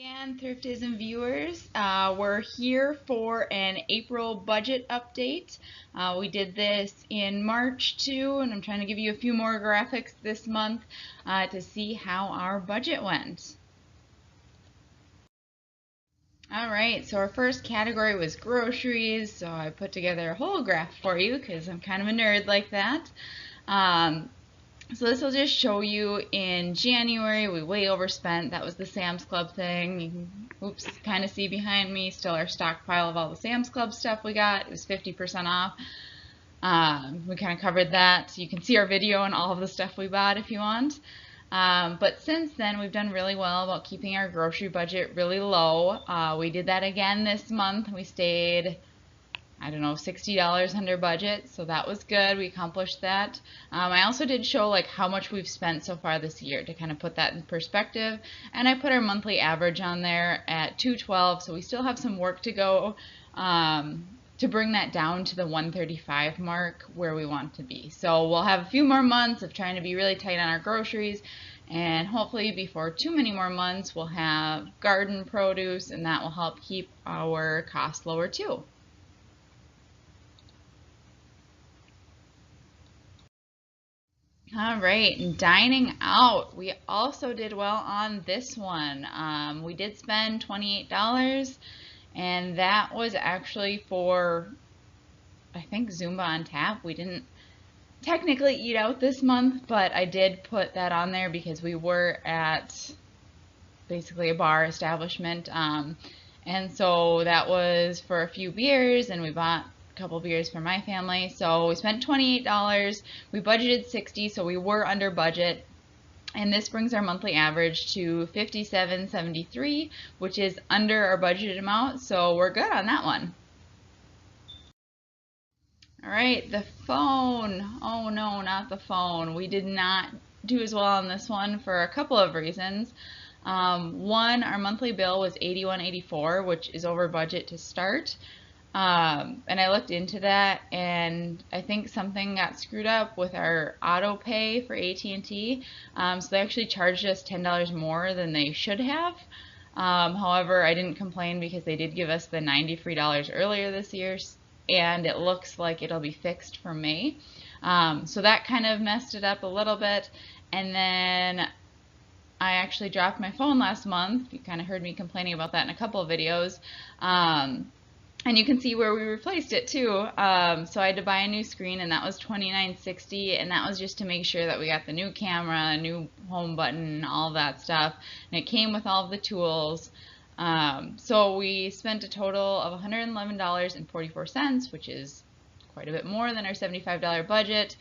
And Thriftism viewers, we're here for an April budget update. We did this in March too, and I'm trying to give you a few more graphics this month to see how our budget went. All right, so our first category was groceries, so I put together a whole graph for you because I'm kind of a nerd like that. Um, So this will just show you in January we way overspent. That was the Sam's Club thing. You can, oops, kind of see behind me still our stockpile of all the Sam's Club stuff we got. It was 50% off. We kind of covered that. So you can see our video on all of the stuff we bought if you want. But since then we've done really well about keeping our grocery budget really low. We did that again this month. We stayed, I don't know, $60 under budget, so that was good. We accomplished that. I also did show like how much we've spent so far this year to kind of put that in perspective, and I put our monthly average on there at 212, so we still have some work to go to bring that down to the 135 mark where we want to be. So we'll have a few more months of trying to be really tight on our groceries, and hopefully before too many more months we'll have garden produce, and that will help keep our costs lower too. All right, and dining out. We also did well on this one. We did spend $28, and that was actually for, I think, Zumba on tap. We didn't technically eat out this month, but I did put that on there because we were at basically a bar establishment. And so that was for a few beers, and we bought couple beers for my family. So we spent $28. We budgeted $60, so we were under budget. And this brings our monthly average to $57.73, which is under our budgeted amount. So we're good on that one. All right, the phone. Oh no, not the phone. We did not do as well on this one for a couple of reasons. One, our monthly bill was $81.84, which is over budget to start. And I looked into that, and I think something got screwed up with our auto pay for AT&T. So they actually charged us $10 more than they should have. However, I didn't complain because they did give us the $90 free earlier this year, and it looks like it'll be fixed for May. So that kind of messed it up a little bit. And then I actually dropped my phone last month. You kind of heard me complaining about that in a couple of videos. And you can see where we replaced it too. So I had to buy a new screen, and that was $29.60, and that was just to make sure that we got the new camera, new home button, all that stuff. And it came with all of the tools. So we spent a total of $111.44, which is quite a bit more than our $75 budget.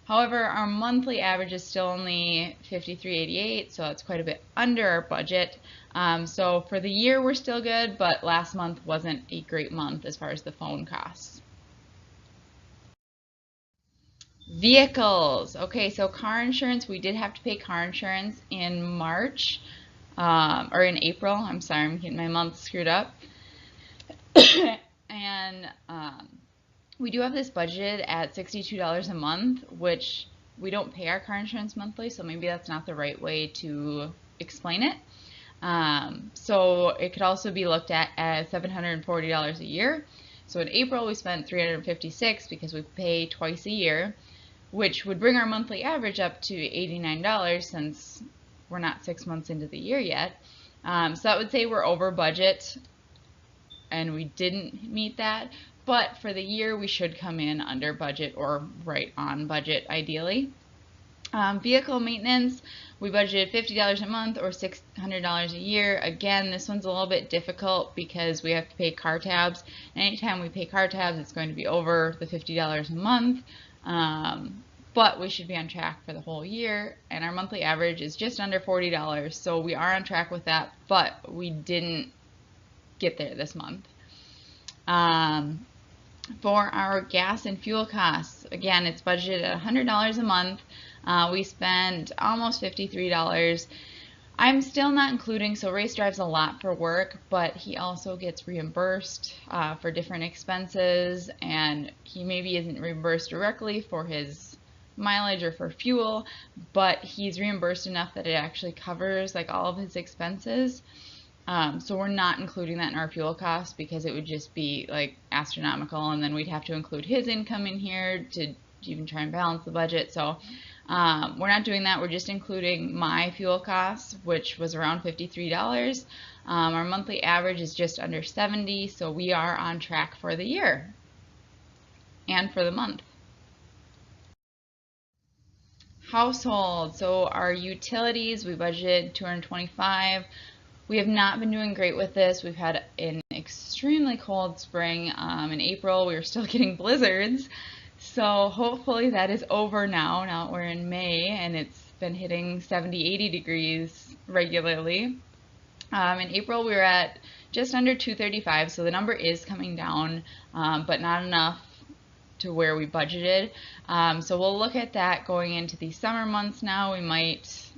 However, our monthly average is still only $53.88, so it's quite a bit under our budget. So for the year, we're still good, but last month wasn't a great month as far as the phone costs. Vehicles. Okay, so car insurance, we did have to pay car insurance in March, or in April. I'm sorry, I'm getting my months screwed up. And we do have this budgeted at $62 a month, which we don't pay our car insurance monthly, so maybe that's not the right way to explain it. So it could also be looked at as $740 a year. So in April we spent $356 because we pay twice a year, which would bring our monthly average up to $89 since we're not 6 months into the year yet. So that would say we're over budget, and we didn't meet that. But for the year, we should come in under budget or right on budget, ideally. Vehicle maintenance, we budgeted $50 a month or $600 a year. Again, this one's a little bit difficult because we have to pay car tabs. And anytime we pay car tabs, it's going to be over the $50 a month. But we should be on track for the whole year. And our monthly average is just under $40. So we are on track with that, but we didn't get there this month. For our gas and fuel costs, again, it's budgeted at $100 a month. We spend almost $53. I'm still not including, so Race drives a lot for work, but he also gets reimbursed for different expenses, and he maybe isn't reimbursed directly for his mileage or for fuel, but he's reimbursed enough that it actually covers like all of his expenses. So we're not including that in our fuel costs because it would just be like astronomical, and then we'd have to include his income in here to even try and balance the budget. So we're not doing that. We're just including my fuel costs, which was around $53. Our monthly average is just under 70, so we are on track for the year and for the month. Household, so our utilities, we budgeted $225. We have not been doing great with this. We've had an extremely cold spring. In April, we were still getting blizzards. So hopefully that is over now. Now we're in May and it's been hitting 70, 80 degrees regularly. In April, we were at just under 235, so the number is coming down, but not enough to where we budgeted. So we'll look at that going into the summer months now. We might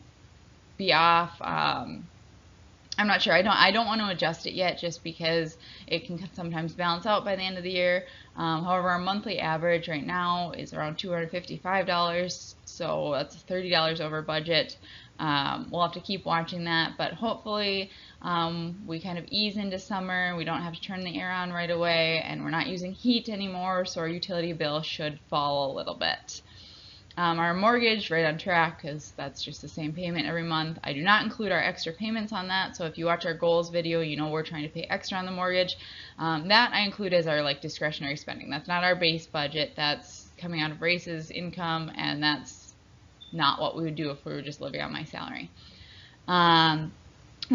be off. I'm not sure. I don't want to adjust it yet just because it can sometimes balance out by the end of the year. However, our monthly average right now is around $255, so that's $30 over budget. We'll have to keep watching that, but hopefully we kind of ease into summer. We don't have to turn the air on right away, and we're not using heat anymore, so our utility bill should fall a little bit. Our mortgage, right on track, because that's just the same payment every month. I do not include our extra payments on that, so if you watch our goals video, you know we're trying to pay extra on the mortgage. That I include as our discretionary spending. That's not our base budget. That's coming out of Race's income, and that's not what we would do if we were just living on my salary. Home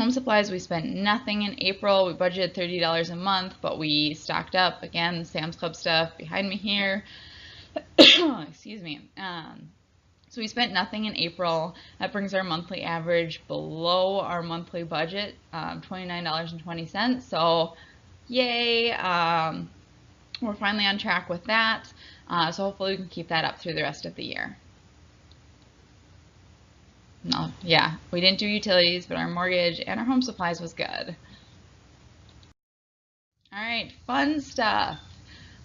supplies, we spent nothing in April. We budgeted $30 a month, but we stocked up. Again, Sam's Club stuff behind me here. Excuse me. So we spent nothing in April. That brings our monthly average below our monthly budget, $29.20. So yay. We're finally on track with that. So hopefully we can keep that up through the rest of the year. No, yeah, we didn't do utilities, but our mortgage and our home supplies was good. All right, fun stuff.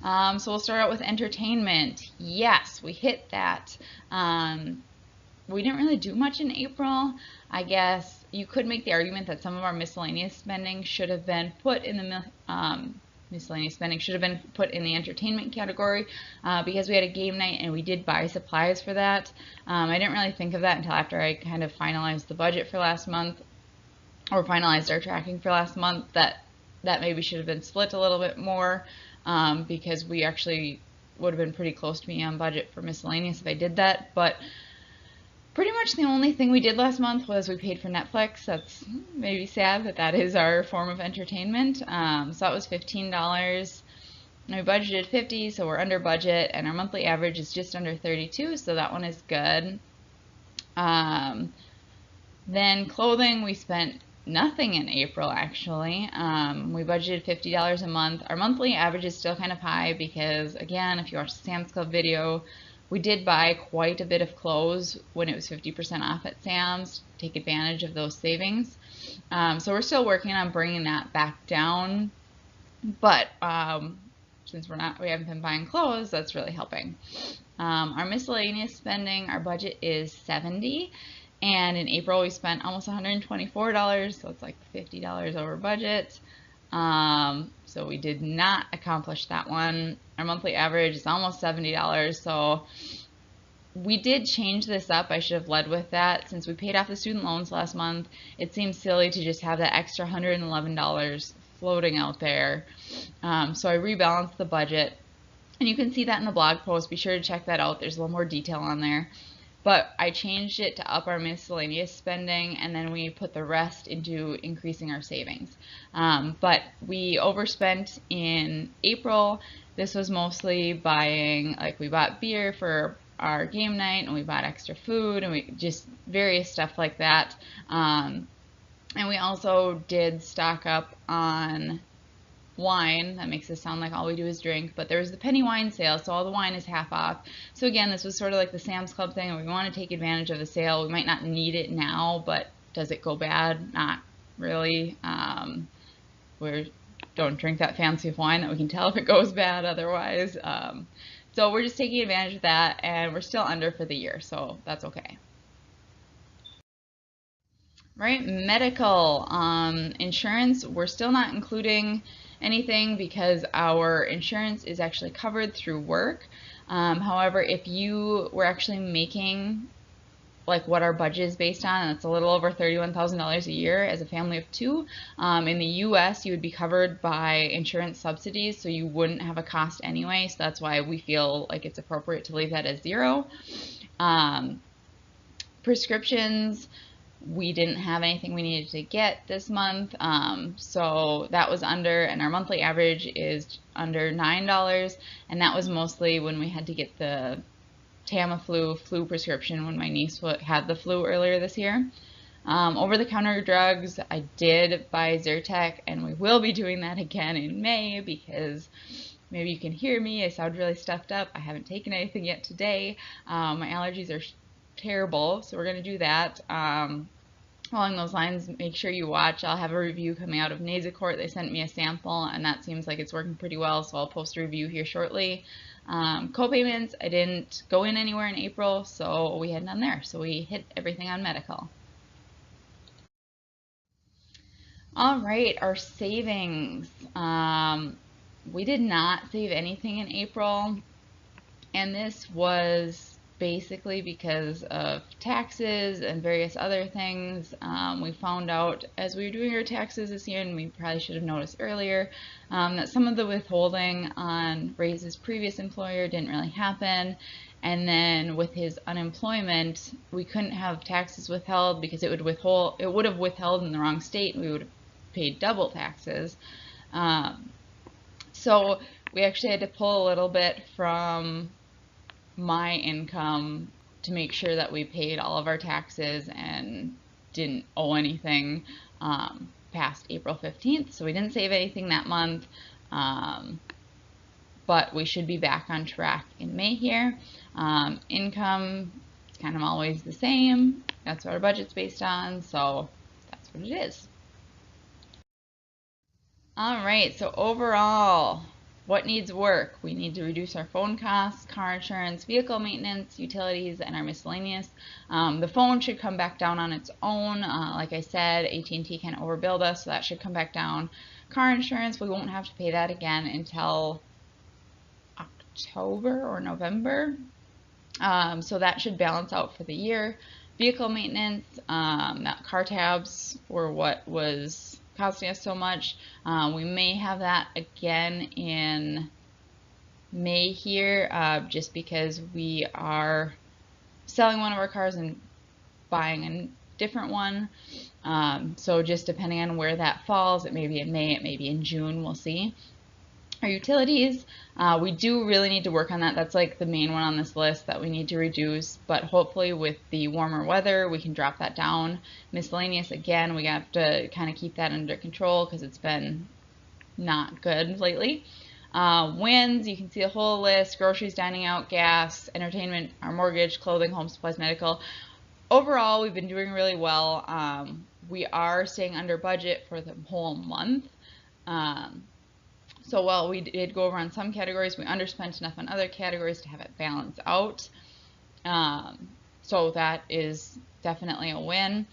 So we'll start out with entertainment. Yes, we hit that. We didn't really do much in April. I guess you could make the argument that some of our miscellaneous spending should have been put in the entertainment category because we had a game night and we did buy supplies for that. I didn't really think of that until after I kind of finalized the budget for last month, or finalized our tracking for last month, that maybe should have been split a little bit more. Because we actually would have been pretty close to being on budget for miscellaneous if I did that. But pretty much the only thing we did last month was we paid for Netflix. That's maybe sad, but that is our form of entertainment. So that was $15. And we budgeted $50, so we're under budget, and our monthly average is just under $32, so that one is good. Then clothing, we spent nothing in April actually. We budgeted $50 a month. Our monthly average is still kind of high because, again, if you watch the Sam's Club video, we did buy quite a bit of clothes when it was 50% off at Sam's, take advantage of those savings. So we're still working on bringing that back down, but since we haven't been buying clothes, that's really helping. Our miscellaneous spending, our budget is $70. And in April, we spent almost $124, so it's like $50 over budget. So we did not accomplish that one. Our monthly average is almost $70, so we did change this up. I should have led with that. Since we paid off the student loans last month, it seems silly to just have that extra $111 floating out there. So I rebalanced the budget, and you can see that in the blog post. Be sure to check that out. There's a little more detail on there. But I changed it to up our miscellaneous spending, and then we put the rest into increasing our savings. But we overspent in April. This was mostly buying, we bought beer for our game night, and we bought extra food, and we just various stuff like that. And we also did stock up on wine. That makes it sound like all we do is drink, but there was the penny wine sale, so all the wine is half off. So again, this was sort of like the Sam's Club thing, and we want to take advantage of the sale. We might not need it now, but does it go bad? Not really. We don't drink that fancy of wine that we can tell if it goes bad otherwise. So we're just taking advantage of that, and we're still under for the year, so that's okay. Right, medical insurance, we're still not including anything because our insurance is actually covered through work. However, if you were actually making like what our budget is based on, and it's a little over $31,000 a year as a family of two. In the US, you would be covered by insurance subsidies, so you wouldn't have a cost anyway, so that's why we feel like it's appropriate to leave that as zero. Prescriptions, we didn't have anything we needed to get this month, so that was under, and our monthly average is under $9, and that was mostly when we had to get the Tamiflu flu prescription when my niece had the flu earlier this year. Over-the-counter drugs, I did buy Zyrtec, and we will be doing that again in May because maybe you can hear me. I sound really stuffed up. I haven't taken anything yet today. My allergies are terrible, so we're going to do that. Along those lines, make sure you watch. I'll have a review coming out of Nasacort. They sent me a sample, and that seems like it's working pretty well, so I'll post a review here shortly. Co-payments, I didn't go in anywhere in April, so we had none there. So we hit everything on medical. All right, our savings. We did not save anything in April, and this was basically because of taxes and various other things. We found out as we were doing our taxes this year, and we probably should have noticed earlier, that some of the withholding on Ray's previous employer didn't really happen. And then with his unemployment, we couldn't have taxes withheld because it would have withheld in the wrong state, and we would have paid double taxes. So we actually had to pull a little bit from my income to make sure that we paid all of our taxes and didn't owe anything past April 15th. So we didn't save anything that month, but we should be back on track in May here. Income is kind of always the same. That's what our budget's based on, so that's what it is. All right, so overall, what needs work? We need to reduce our phone costs, car insurance, vehicle maintenance, utilities, and our miscellaneous. The phone should come back down on its own. Like I said, AT&T can overbuild us, so that should come back down. Car insurance, we won't have to pay that again until October or November. So that should balance out for the year. Vehicle maintenance, that car tabs were what was costing us so much. We may have that again in May here, just because we are selling one of our cars and buying a different one. So just depending on where that falls, it may be in May, it may be in June, we'll see. Our utilities, we do really need to work on that. That's like the main one on this list that we need to reduce, but hopefully with the warmer weather we can drop that down. Miscellaneous, again, we have to kind of keep that under control because it's been not good lately. Wins, you can see the whole list: groceries, dining out, gas, entertainment, our mortgage, clothing, home supplies, medical. Overall, we've been doing really well. We are staying under budget for the whole month. So while we did go over on some categories, we underspent enough on other categories to have it balance out. So that is definitely a win.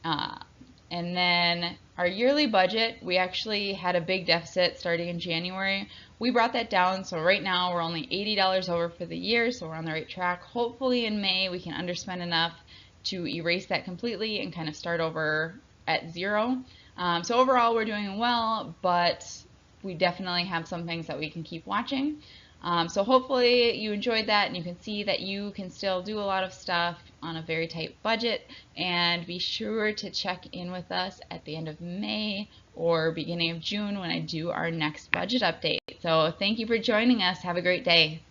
And then our yearly budget, we actually had a big deficit starting in January. We brought that down, so right now we're only $80 over for the year, so we're on the right track. Hopefully in May we can underspend enough to erase that completely and kind of start over at zero. So overall we're doing well, but we definitely have some things that we can keep watching. So hopefully you enjoyed that and you can see that you can still do a lot of stuff on a very tight budget, and be sure to check in with us at the end of May or beginning of June when I do our next budget update. So thank you for joining us. Have a great day.